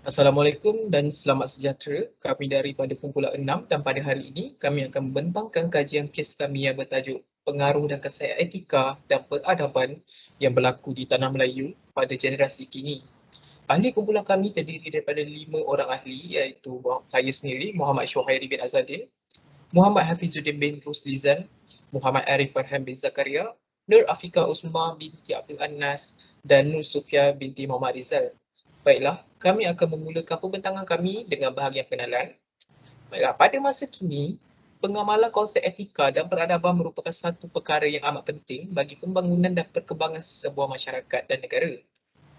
Assalamualaikum dan selamat sejahtera. Kami daripada kumpulan 6 dan pada hari ini kami akan membentangkan kajian kes kami yang bertajuk Pengaruh dan Kesan Etika dan Peradaban yang berlaku di Tanah Melayu pada generasi kini. Ahli kumpulan kami terdiri daripada 5 orang ahli iaitu saya sendiri, Muhammad Syuhairi bin Azadin, Muhammad Hafizuddin bin Ruslizan, Muhammad Arif Farhan bin Zakaria, Nur Afika Usma binti Abdul Anas dan Nur Sufia binti Muhammad Rizal. Baiklah, kami akan memulakan pembentangan kami dengan bahagian pengenalan. Baiklah, pada masa kini, pengamalan konsep etika dan peradaban merupakan satu perkara yang amat penting bagi pembangunan dan perkembangan sebuah masyarakat dan negara.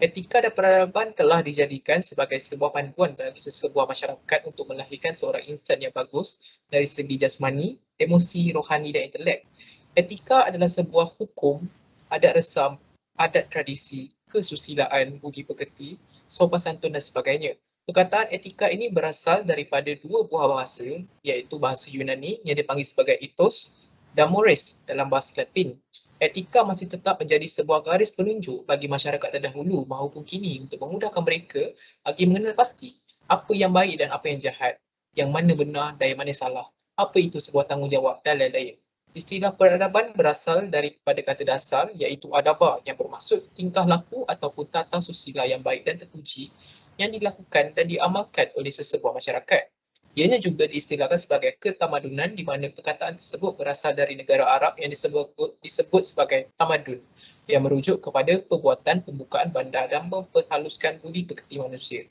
Etika dan peradaban telah dijadikan sebagai sebuah panduan bagi sebuah masyarakat untuk melahirkan seorang insan yang bagus dari segi jasmani, emosi, rohani dan intelek. Etika adalah sebuah hukum, adat resam, adat tradisi, kesusilaan, budi pekerti, sopan santun dan sebagainya. Perkataan etika ini berasal daripada dua buah bahasa, iaitu bahasa Yunani yang dipanggil sebagai ethos dan mores dalam bahasa Latin. Etika masih tetap menjadi sebuah garis penunjuk bagi masyarakat terdahulu maupun kini untuk memudahkan mereka bagi mengenal pasti apa yang baik dan apa yang jahat, yang mana benar dan yang mana salah, apa itu sebuah tanggungjawab dan lain-lain. Istilah peradaban berasal daripada kata dasar iaitu adaba yang bermaksud tingkah laku ataupun tata susila yang baik dan terpuji yang dilakukan dan diamalkan oleh sesebuah masyarakat. Ianya juga diistilahkan sebagai ketamadunan di mana perkataan tersebut berasal dari negara Arab yang disebut sebagai tamadun yang merujuk kepada perbuatan pembukaan bandar dan memperhaluskan budi pekerti manusia.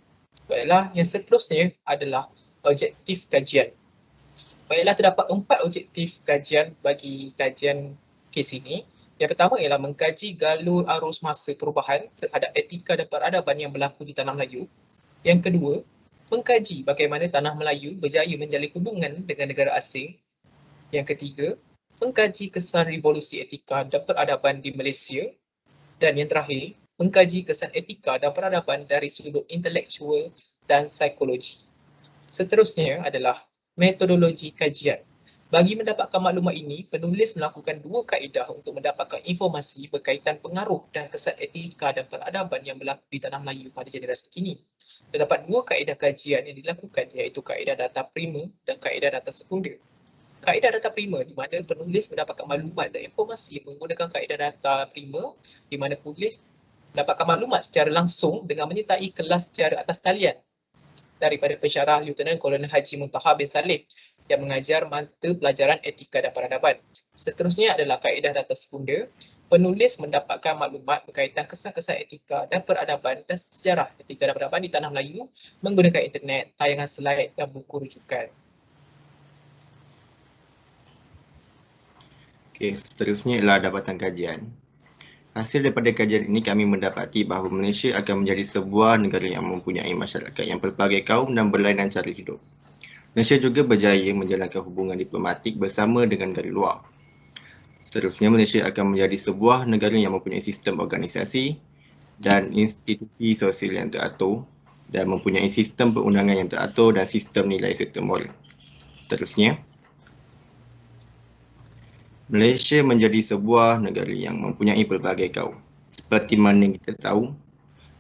Baiklah, yang seterusnya adalah objektif kajian. Baiklah, terdapat 4 objektif kajian bagi kajian kes ini. Yang pertama ialah mengkaji galur arus masa perubahan terhadap etika dan peradaban yang berlaku di Tanah Melayu. Yang kedua, mengkaji bagaimana Tanah Melayu berjaya menjalin hubungan dengan negara asing. Yang ketiga, mengkaji kesan revolusi etika dan peradaban di Malaysia. Dan yang terakhir, mengkaji kesan etika dan peradaban dari sudut intelektual dan psikologi. Seterusnya adalah metodologi kajian. Bagi mendapatkan maklumat ini, penulis melakukan 2 kaedah untuk mendapatkan informasi berkaitan pengaruh dan kesan etika dan peradaban yang berlaku di Tanah Melayu pada generasi kini. Terdapat 2 kaedah kajian yang dilakukan iaitu kaedah data prima dan kaedah data sekunder. Kaedah data prima di mana penulis mendapatkan maklumat dan informasi menggunakan kaedah data prima di mana penulis mendapatkan maklumat secara langsung dengan menyertai kelas secara atas talian daripada pensyarah Lieutenant Colonel Haji Muntaha bin Saleh yang mengajar mata pelajaran etika dan peradaban. Seterusnya adalah kaedah data sekunder. Penulis mendapatkan maklumat berkaitan kesan-kesan etika dan peradaban dan sejarah etika dan peradaban di Tanah Melayu menggunakan internet, tayangan slide dan buku rujukan. Okey, seterusnya ialah dapatan kajian. Hasil daripada kajian ini kami mendapati bahawa Malaysia akan menjadi sebuah negara yang mempunyai masyarakat yang berbagai kaum dan berlainan cara hidup. Malaysia juga berjaya menjalankan hubungan diplomatik bersama dengan negara luar. Seterusnya, Malaysia akan menjadi sebuah negara yang mempunyai sistem organisasi dan institusi sosial yang teratur dan mempunyai sistem perundangan yang teratur dan sistem nilai serta moral. Seterusnya, Malaysia menjadi sebuah negara yang mempunyai pelbagai kaum. Seperti mana kita tahu,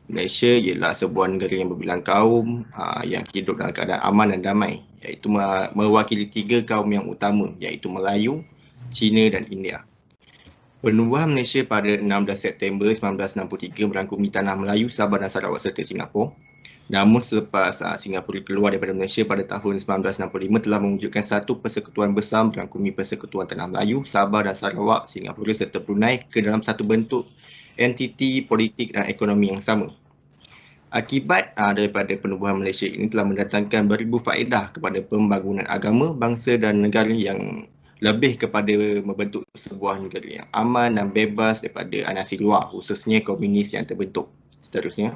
Malaysia ialah sebuah negara yang berbilang kaum yang hidup dalam keadaan aman dan damai, iaitu mewakili 3 kaum yang utama, iaitu Melayu, Cina dan India. Penubuhan Malaysia pada 16 September 1963 merangkumi Tanah Melayu, Sabah dan Sarawak serta Singapura. Namun selepas Singapura keluar daripada Malaysia pada tahun 1965 telah mewujudkan satu persekutuan besar merangkumi Persekutuan Tanah Melayu, Sabah dan Sarawak, Singapura serta Brunei ke dalam satu bentuk entiti politik dan ekonomi yang sama. Akibat daripada penubuhan Malaysia ini telah mendatangkan beribu faedah kepada pembangunan agama, bangsa dan negara yang lebih kepada membentuk sebuah negara yang aman dan bebas daripada anasi luar, khususnya komunis yang terbentuk. Seterusnya.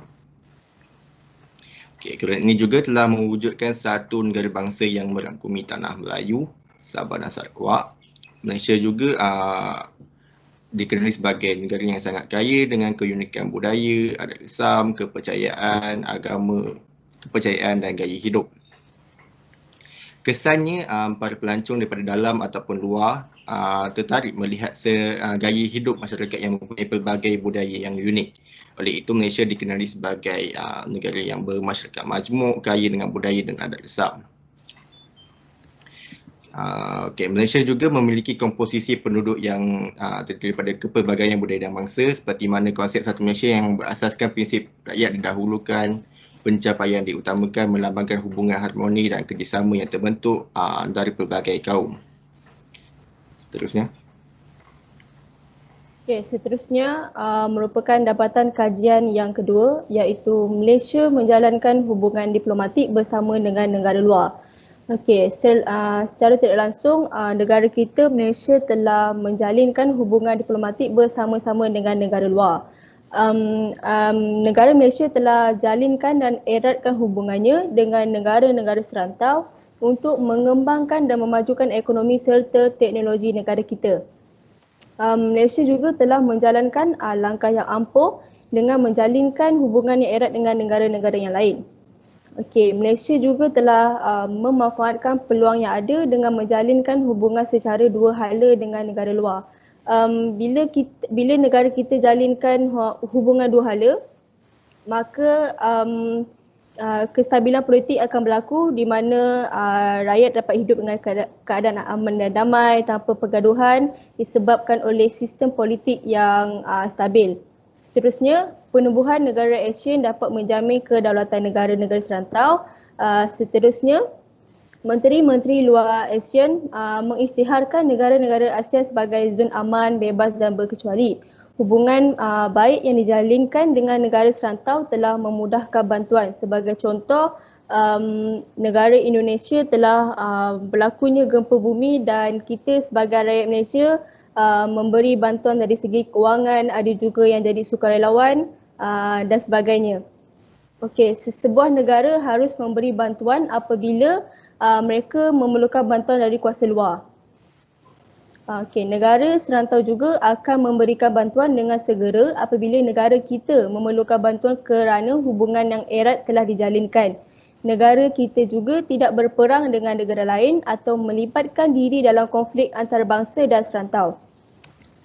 Kerajaan ini juga telah mewujudkan satu negara bangsa yang merangkumi Tanah Melayu, Sabah dan Sarawak. Malaysia juga dikenali sebagai negara yang sangat kaya dengan keunikan budaya, adat resam, kepercayaan, agama, kepercayaan dan gaya hidup. Kesannya para pelancong daripada dalam ataupun luar tertarik melihat gaya hidup masyarakat yang mempunyai pelbagai budaya yang unik. Oleh itu Malaysia dikenali sebagai negara yang bermasyarakat majmuk, kaya dengan budaya dan adat resam. Malaysia juga memiliki komposisi penduduk yang terdiri daripada kepelbagaian budaya dan bangsa, seperti mana konsep satu Malaysia yang berasaskan prinsip rakyat didahulukan, pencapaian diutamakan, melambangkan hubungan harmoni dan kerjasama yang terbentuk antara pelbagai kaum. Seterusnya. Seterusnya merupakan dapatan kajian yang kedua, iaitu Malaysia menjalankan hubungan diplomatik bersama dengan negara luar. Secara tidak langsung, negara kita Malaysia telah menjalinkan hubungan diplomatik bersama-sama dengan negara luar. Negara Malaysia telah jalinkan dan eratkan hubungannya dengan negara-negara serantau untuk mengembangkan dan memajukan ekonomi serta teknologi negara kita. Malaysia juga telah menjalankan langkah yang ampuh dengan menjalinkan hubungan yang erat dengan negara-negara yang lain. Malaysia juga telah memanfaatkan peluang yang ada dengan menjalinkan hubungan secara dua hala dengan negara luar. Bila negara kita jalinkan hubungan dua hala, maka kestabilan politik akan berlaku di mana rakyat dapat hidup dengan keadaan aman dan damai tanpa pergaduhan disebabkan oleh sistem politik yang stabil. Seterusnya, penubuhan negara ASEAN dapat menjamin kedaulatan negara-negara serantau. Seterusnya, Menteri-Menteri luar ASEAN mengisytiharkan negara-negara ASEAN sebagai zon aman, bebas dan berkecuali. Hubungan baik yang dijalinkan dengan negara serantau telah memudahkan bantuan. Sebagai contoh, negara Indonesia telah berlakunya gempa bumi dan kita sebagai rakyat Malaysia memberi bantuan dari segi kewangan, ada juga yang jadi sukarelawan dan sebagainya. Sebuah negara harus memberi bantuan apabila mereka memerlukan bantuan dari kuasa luar. Negara serantau juga akan memberikan bantuan dengan segera apabila negara kita memerlukan bantuan kerana hubungan yang erat telah dijalinkan. Negara kita juga tidak berperang dengan negara lain atau melibatkan diri dalam konflik antarabangsa dan serantau.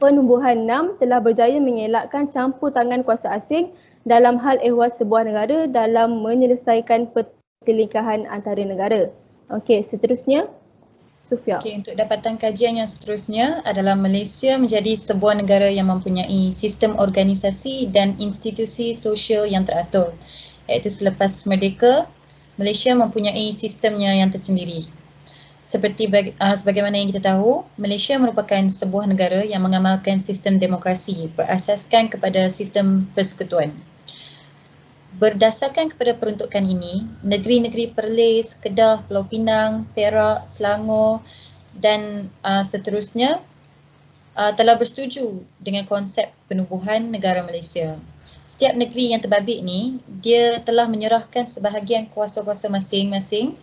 Penumbuhan 6 telah berjaya mengelakkan campur tangan kuasa asing dalam hal ehwal sebuah negara dalam menyelesaikan pertelingkahan antara negara. Seterusnya, Sufia. Untuk dapatan kajian yang seterusnya adalah Malaysia menjadi sebuah negara yang mempunyai sistem organisasi dan institusi sosial yang teratur. Iaitu selepas merdeka, Malaysia mempunyai sistemnya yang tersendiri. Seperti sebagaimana yang kita tahu, Malaysia merupakan sebuah negara yang mengamalkan sistem demokrasi berasaskan kepada sistem persekutuan. Berdasarkan kepada peruntukan ini, negeri-negeri Perlis, Kedah, Pulau Pinang, Perak, Selangor dan seterusnya telah bersetuju dengan konsep penubuhan negara Malaysia. Setiap negeri yang terbabit ni, dia telah menyerahkan sebahagian kuasa-kuasa masing-masing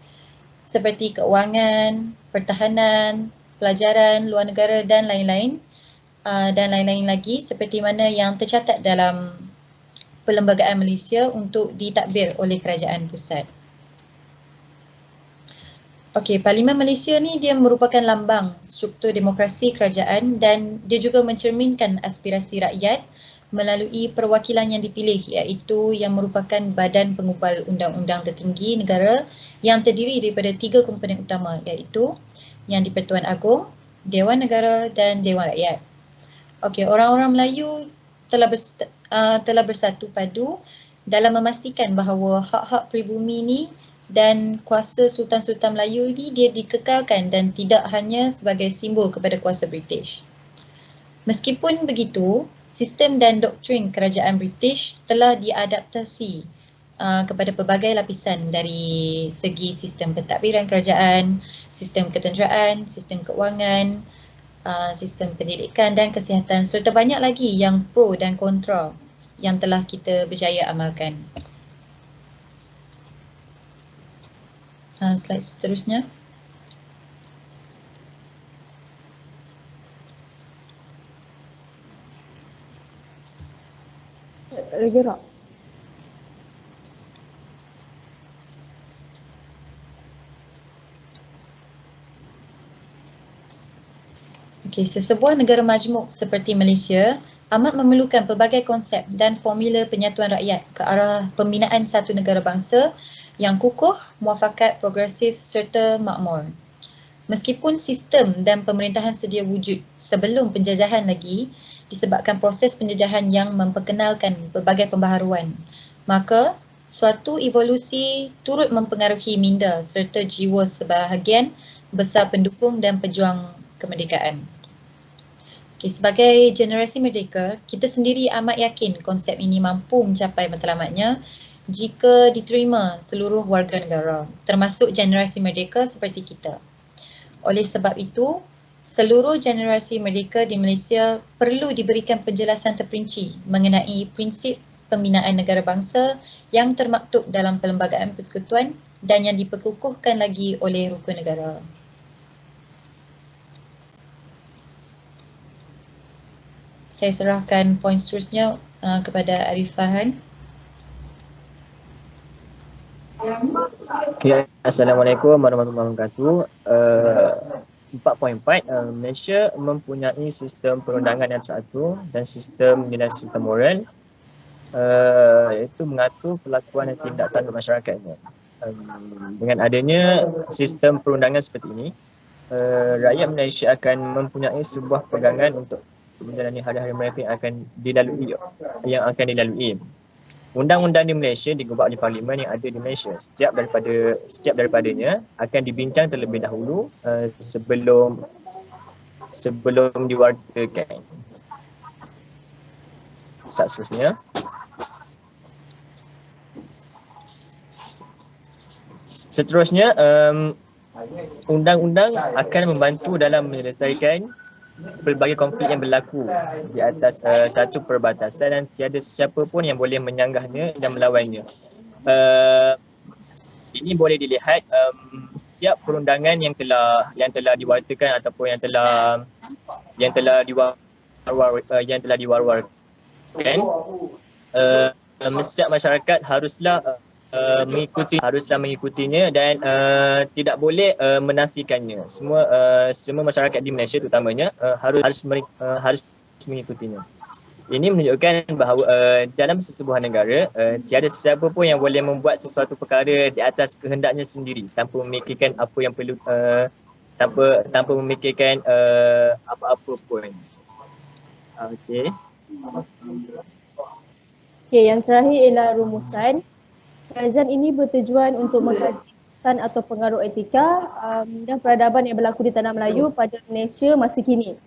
seperti keuangan, pertahanan, pelajaran, luar negara dan lain-lain lagi seperti mana yang tercatat dalam Perlembagaan Malaysia untuk ditadbir oleh kerajaan pusat. Parlimen Malaysia ni dia merupakan lambang struktur demokrasi kerajaan dan dia juga mencerminkan aspirasi rakyat melalui perwakilan yang dipilih iaitu yang merupakan badan pengubal undang-undang tertinggi negara yang terdiri daripada 3 komponen utama iaitu yang di-Pertuan Agong, Dewan Negara dan Dewan Rakyat. Orang-orang Melayu telah bersatu padu dalam memastikan bahawa hak-hak pribumi ni dan kuasa Sultan-Sultan Melayu ni dia dikekalkan dan tidak hanya sebagai simbol kepada kuasa British. Meskipun begitu, sistem dan doktrin kerajaan British telah diadaptasi kepada pelbagai lapisan dari segi sistem pentadbiran kerajaan, sistem ketenteraan, sistem keuangan, sistem pendidikan dan kesihatan serta banyak lagi yang pro dan kontra yang telah kita berjaya amalkan. Slide seterusnya. Gerak. Sesebuah negara majmuk seperti Malaysia amat memerlukan pelbagai konsep dan formula penyatuan rakyat ke arah pembinaan satu negara bangsa yang kukuh, muafakat, progresif serta makmur. Meskipun sistem dan pemerintahan sedia wujud sebelum penjajahan lagi disebabkan proses penjajahan yang memperkenalkan pelbagai pembaharuan, maka suatu evolusi turut mempengaruhi minda serta jiwa sebahagian besar pendukung dan pejuang kemerdekaan. Sebagai generasi merdeka, kita sendiri amat yakin konsep ini mampu mencapai matlamatnya jika diterima seluruh warga negara, termasuk generasi merdeka seperti kita. Oleh sebab itu, seluruh generasi merdeka di Malaysia perlu diberikan penjelasan terperinci mengenai prinsip pembinaan negara bangsa yang termaktub dalam Perlembagaan Persekutuan dan yang diperkukuhkan lagi oleh rukun negara. Saya serahkan poin seterusnya kepada Arif Farhan. Assalamualaikum warahmatullahi wabarakatuh. 4.4, Malaysia mempunyai sistem perundangan yang teratur dan sistem nilai serta moral, iaitu mengatur perlakuan dan tindak tanduk masyarakatnya. Dengan adanya sistem perundangan seperti ini, rakyat Malaysia akan mempunyai sebuah pegangan untuk menjalani hari-hari mereka yang akan dilalui. Undang-undang di Malaysia digubah oleh Parlimen yang ada di Malaysia. Setiap daripadanya akan dibincang terlebih dahulu sebelum diwartakan. Seterusnya, undang-undang akan membantu dalam menyelesaikan pelbagai konflik yang berlaku di atas satu perbatasan dan tiada siapa pun yang boleh menyanggahnya dan melawannya. Ini boleh dilihat setiap perundangan yang telah diwartakan ataupun yang telah diwar-warkan, setiap masyarakat haruslah mengikutinya dan tidak boleh menafikannya. Semua masyarakat di Malaysia terutamanya harus mengikutinya. Ini menunjukkan bahawa dalam sesebuah negara tiada siapa pun yang boleh membuat sesuatu perkara di atas kehendaknya sendiri tanpa memikirkan apa yang perlu tanpa memikirkan apa-apa pun. Okey, yang terakhir ialah rumusan. Kajian ini bertujuan untuk mengkaji kesan atau pengaruh etika dan peradaban yang berlaku di Tanah Melayu pada Malaysia masa kini.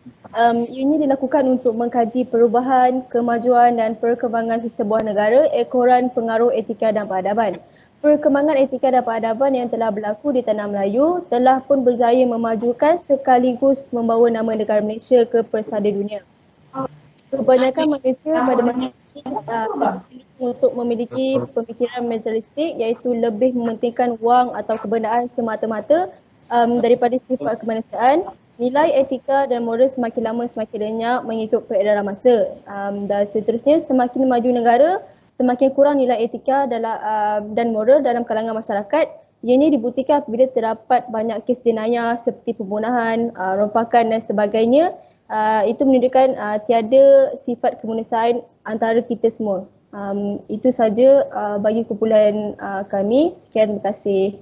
Ini dilakukan untuk mengkaji perubahan, kemajuan dan perkembangan sesebuah negara ekoran pengaruh etika dan peradaban. Perkembangan etika dan peradaban yang telah berlaku di Tanah Melayu telah pun berjaya memajukan sekaligus membawa nama negara Malaysia ke persada dunia. Kebanyakan manusia pada masa ini untuk memiliki pemikiran materialistik, iaitu lebih mementingkan wang atau kebendaan semata-mata daripada sifat kemanusiaan. Nilai etika dan moral semakin lama semakin lenyap mengikut peredaran masa. Dan seterusnya, semakin maju negara, semakin kurang nilai etika dan moral dalam kalangan masyarakat. Ianya dibuktikan apabila terdapat banyak kes jenayah seperti pembunuhan, rompakan dan sebagainya. Itu menunjukkan tiada sifat kemanusiaan antara kita semua. Itu saja bagi kumpulan kami. Sekian, terima kasih.